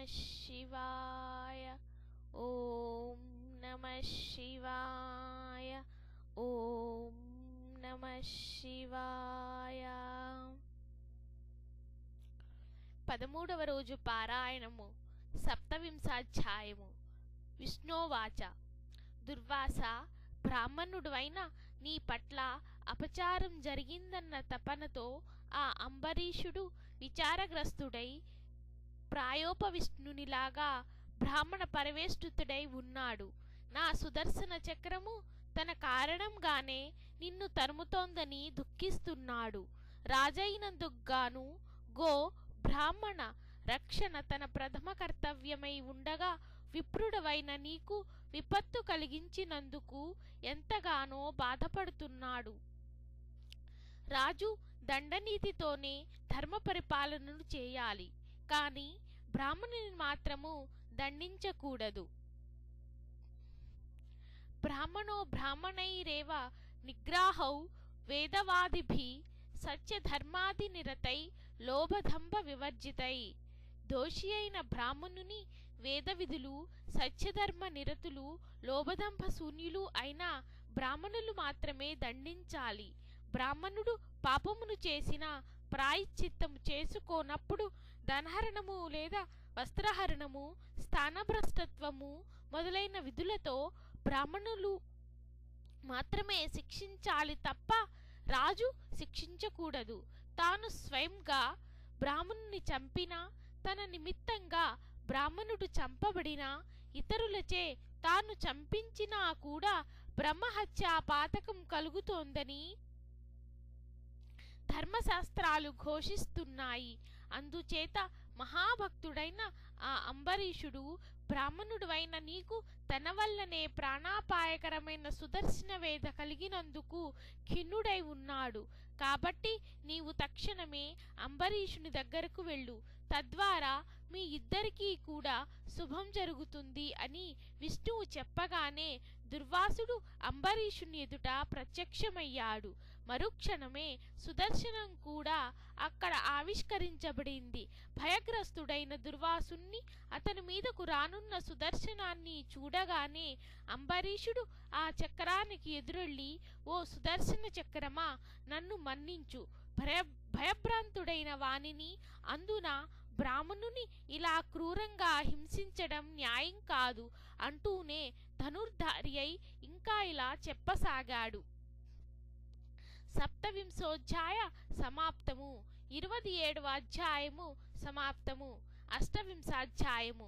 శివాయ. ఓం నమః శివాయ. ఓం నమః శివాయ. 13వ రోజు పారాయణము. సప్తవింశాధ్యాయము. విష్ణోవాచ. దుర్వాస, బ్రాహ్మణుడువైన నీ పట్ల అపచారం జరిగిందన్న తపనతో ఆ అంబరీషుడు విచారగ్రస్తుడై ప్రాయోపవిష్ణునిలాగా బ్రాహ్మణ పరివేష్టితుడై ఉన్నాడు. నా సుదర్శన చక్రము తన కారణంగానే నిన్ను తరుముతోందని దుఃఖిస్తున్నాడు. రాజైనందుకుగాను గో బ్రాహ్మణ రక్షణ తన ప్రథమ కర్తవ్యమై ఉండగా విప్రుడవైన నీకు విపత్తు కలిగించినందుకు ఎంతగానో బాధపడుతున్నాడు. రాజు దండనీతితోనే ధర్మ పరిపాలనను చేయాలి, కాని బ్రాహ్మణుని మాత్రము దండించకూడదు. బ్రాహ్మణో బ్రాహ్మణైరేవ నిగ్రాహౌ వేదవాదిభిః సత్యధర్మాది నిరతై లోభదంభ వివర్జితై. దోషి అయిన బ్రాహ్మణుని వేద విధులు, సత్యధర్మ నిరతులు, లోభదంభ శూన్యులు అయిన బ్రాహ్మణులు మాత్రమే దండించాలి. బ్రాహ్మణుడు పాపమును చేసిన ప్రాయశ్చిత్తము చేసుకోనప్పుడు ధనహరణము లేదా వస్త్రహరణము, స్థానభ్రష్టత్వము మొదలైన విధులతో బ్రాహ్మణులు మాత్రమే శిక్షించాలి తప్ప రాజు శిక్షించకూడదు. తాను స్వయంగా బ్రాహ్మణుని చంపినా, తన నిమిత్తంగా బ్రాహ్మణుడు చంపబడినా, ఇతరులచే తాను చంపించినా కూడా బ్రహ్మహత్యా పాతకం కలుగుతోందని ధర్మశాస్త్రాలు ఘోషిస్తున్నాయి. అందుచేత మహాభక్తుడైన ఆ అంబరీషుడు బ్రాహ్మణుడువైన నీకు తన వల్లనే ప్రాణాపాయకరమైన సుదర్శన వేద కలిగినందుకు ఖిన్నుడై ఉన్నాడు. కాబట్టి నీవు తక్షణమే అంబరీషుని దగ్గరకు వెళ్ళు, తద్వారా మీ ఇద్దరికీ కూడా శుభం జరుగుతుంది అని విష్ణువు చెప్పగానే దుర్వాసుడు అంబరీషుని ఎదుట ప్రత్యక్షమయ్యాడు. మరుక్షణమే సుదర్శనం కూడా అక్కడ ఆవిష్కరించబడింది. భయగ్రస్తుడైన దుర్వాసుని అతని మీదకు రానున్న సుదర్శనాన్ని చూడగానే అంబరీషుడు ఆ చక్రానికి ఎదురెళ్ళి, ఓ సుదర్శన చక్రమా, నన్ను మన్నించు. భయభ్రాంతుడైన వానిని, అందున బ్రాహ్మణుని ఇలా క్రూరంగా హింసించడం న్యాయం కాదు అంటూనే ధనుర్ధారి అయి ఇంకా ఇలా చెప్పసాగాడు. సప్తవింశోధ్యాయ సమాప్తము. 27వ అధ్యాయము సమాప్తము. అష్టవింశాధ్యాయము.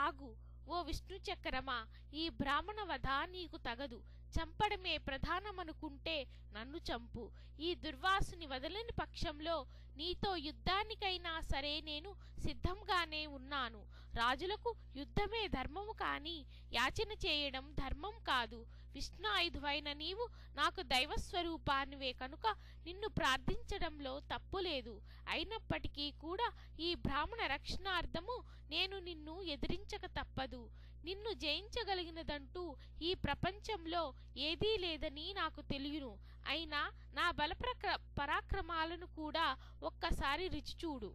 ఆగు, ఓ విష్ణు చక్రమా, ఈ బ్రాహ్మణ వధ నీకు తగదు. చంపడమే ప్రధానమనుకుంటే నన్ను చంపు. ఈ దుర్వాసుని వదలని పక్షంలో నీతో యుద్ధానికైనా సరే నేను సిద్ధంగానే ఉన్నాను. రాజులకు యుద్ధమే ధర్మము కాని యాచన చేయడం ధర్మం కాదు. విష్ణుయుధువైన నీవు నాకు దైవస్వరూపానివే కనుక నిన్ను ప్రార్థించడంలో తప్పులేదు. అయినప్పటికీ కూడా ఈ బ్రాహ్మణ రక్షణార్థము నేను నిన్ను ఎదిరించక తప్పదు. నిన్ను జయించగలిగినదంటూ ఈ ప్రపంచంలో ఏదీ లేదని నాకు తెలియను. అయినా నా పరాక్రమాలను కూడా ఒక్కసారి రుచిచూడు.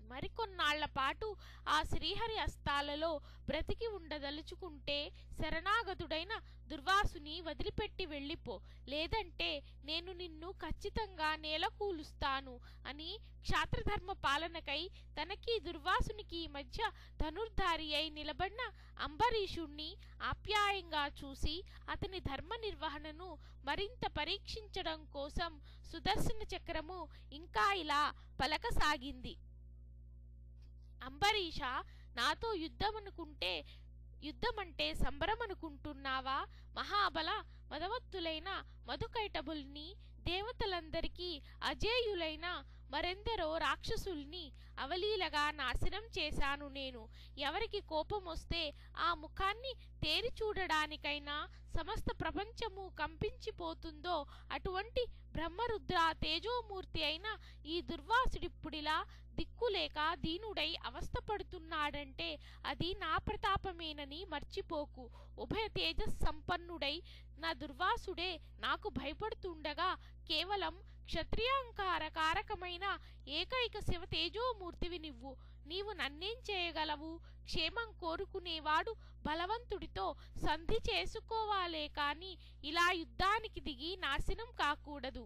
మరికొన్నాళ్ల పాటు ఆ శ్రీహరి హస్తాలలో బ్రతికి ఉండదలుచుకుంటే శరణాగతుడైన దుర్వాసుని వదిలిపెట్టి వెళ్ళిపో, లేదంటే నేను నిన్ను ఖచ్చితంగా నేలకూలుస్తాను అని క్షాత్రధర్మ పాలనకై తనకి దుర్వాసునికి మధ్య ధనుర్ధారి అయి నిలబడిన అంబరీషుణ్ణి ఆప్యాయంగా చూసి అతని ధర్మ నిర్వహణను మరింత పరీక్షించడం కోసం సుదర్శన చక్రము ఇంకా ఇలా పలకసాగింది. అంబరీష, నాతో యుద్ధమంటే సంబరమనుకుంటున్నావా? మహాబల మదవత్తులైన మధుకైటబుల్ని, దేవతలందరికీ అజేయులైన మరెందరో రాక్షసుల్ని అవలీలగా నాశనం చేశాను నేను. ఎవరికి కోపమొస్తే ఆ ముఖాన్ని తేరి చూడడానికైనా సమస్త ప్రపంచము కంపించిపోతుందో అటువంటి బ్రహ్మరుద్ర తేజోమూర్తి అయిన ఈ దుర్వాసుడిప్పుడిలా దిక్కులేక దీనుడై అవస్థపడుతున్నాడంటే అది నా ప్రతాపమేనని మర్చిపోకు. ఉభయ తేజస్సంపన్నుడై నా దుర్వాసుడే నాకు భయపడుతుండగా కేవలం క్షత్రియాంకార కారకమైన ఏకైక శివ తేజోమూర్తివి నువ్వు. నీవు నన్నేం చేయగలవు? క్షేమం కోరుకునేవాడు బలవంతుడితో సంధి చేసుకోవాలే కాని ఇలా యుద్ధానికి దిగి నాశనం కాకూడదు.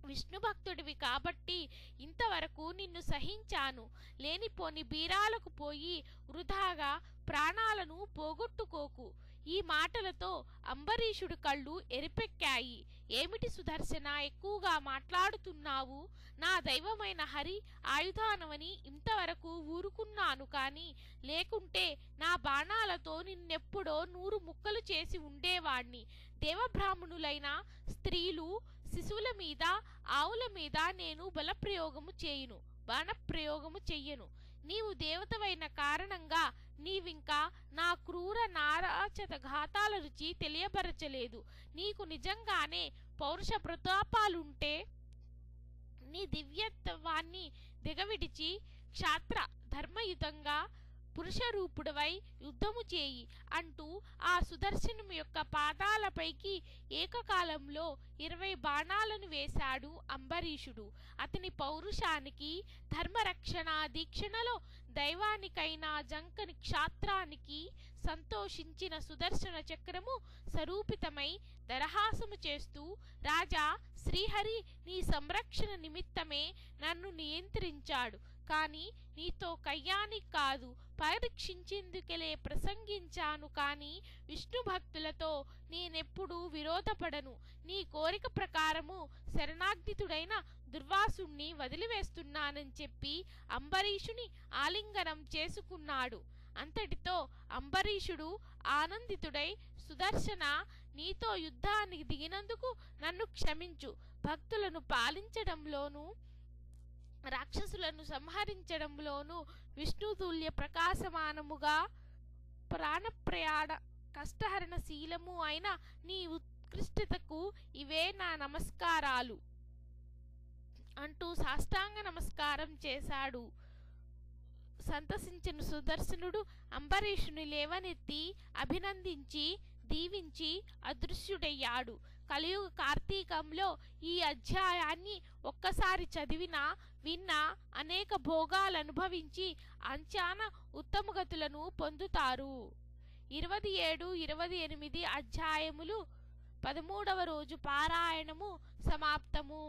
విష్ణు భక్తుడివి కాబట్టి ఇంతవరకు నిన్ను సహించాను. లేనిపోని బీరాలకు పోయి వృధాగా ప్రాణాలను పోగొట్టుకోకు. ఈ మాటలతో అంబరీషుడి కళ్ళు ఎరిపెక్కాయి. ఏమిటి సుదర్శన, ఎక్కువగా మాట్లాడుతున్నావు? నా దైవమైన హరి ఆయుధానవని ఇంతవరకు ఊరుకున్నాను కాని లేకుంటే నా బాణాలతో నిన్నెప్పుడో 100 ముక్కలు చేసి ఉండేవాణ్ణి. దేవబ్రాహ్మణులైన స్త్రీలు, శిశువుల మీద, ఆవుల మీద నేను బాణప్రయోగము చెయ్యను. నీవు దేవతవైన కారణంగా నీవింకా నా క్రూర నారాచత ఘాతాల రుచి తెలియపరచలేదు. నీకు నిజంగానే పౌరుష ప్రతాపాలుంటే నీ దివ్యత్వాన్ని దిగవిడిచి క్షాత్ర ధర్మయుతంగా పురుషరూపుడవై యుద్ధము చేయి అంటూ ఆ సుదర్శనం యొక్క పాదాలపైకి ఏకకాలంలో 20 బాణాలను వేశాడు అంబరీషుడు. అతని పౌరుషానికి, ధర్మరక్షణ దీక్షణలో దైవానికైనా జంకని క్షాత్రానికి సంతోషించిన సుదర్శన చక్రము స్వరూపితమై దరహాసము చేస్తూ, రాజా, శ్రీహరి నీ సంరక్షణ నిమిత్తమే నన్ను నియంత్రించాడు కాని నీతో కయ్యానికి కాదు, పరీక్షించేందుకెలే ప్రసంగించాను కాని విష్ణు భక్తులతో నేనెప్పుడూ విరోధపడను. నీ కోరిక ప్రకారము శరణాగ్నితుడైన దుర్వాసుణ్ణి వదిలివేస్తున్నానని చెప్పి అంబరీషుని ఆలింగనం చేసుకున్నాడు. అంతటితో అంబరీషుడు ఆనందితుడై, సుదర్శన, నీతో యుద్ధానికి దిగినందుకు నన్ను క్షమించు. భక్తులను పాలించడంలోనూ రాక్షసులను సంహరించడంలోనూ విష్ణుతుల్య ప్రకాశమానముగా ప్రాణప్రయాణ కష్టహరణ శీలము అయిన నీ ఉత్కృష్టతకు ఇవే నా నమస్కారాలు అంటూ సాష్టాంగ నమస్కారం చేశాడు. సంతసించిన సుదర్శనుడు అంబరీషుని లేవనెత్తి అభినందించి దీవించి అదృశ్యుడయ్యాడు. కలియుగ కార్తీకంలో ఈ అధ్యాయాన్ని ఒక్కసారి చదివినా విన్నా అనేక భోగాలు అనుభవించి అంచాన ఉత్తమగతులను పొందుతారు. 27, 28 అధ్యాయములు 13వ రోజు పారాయణము సమాప్తము.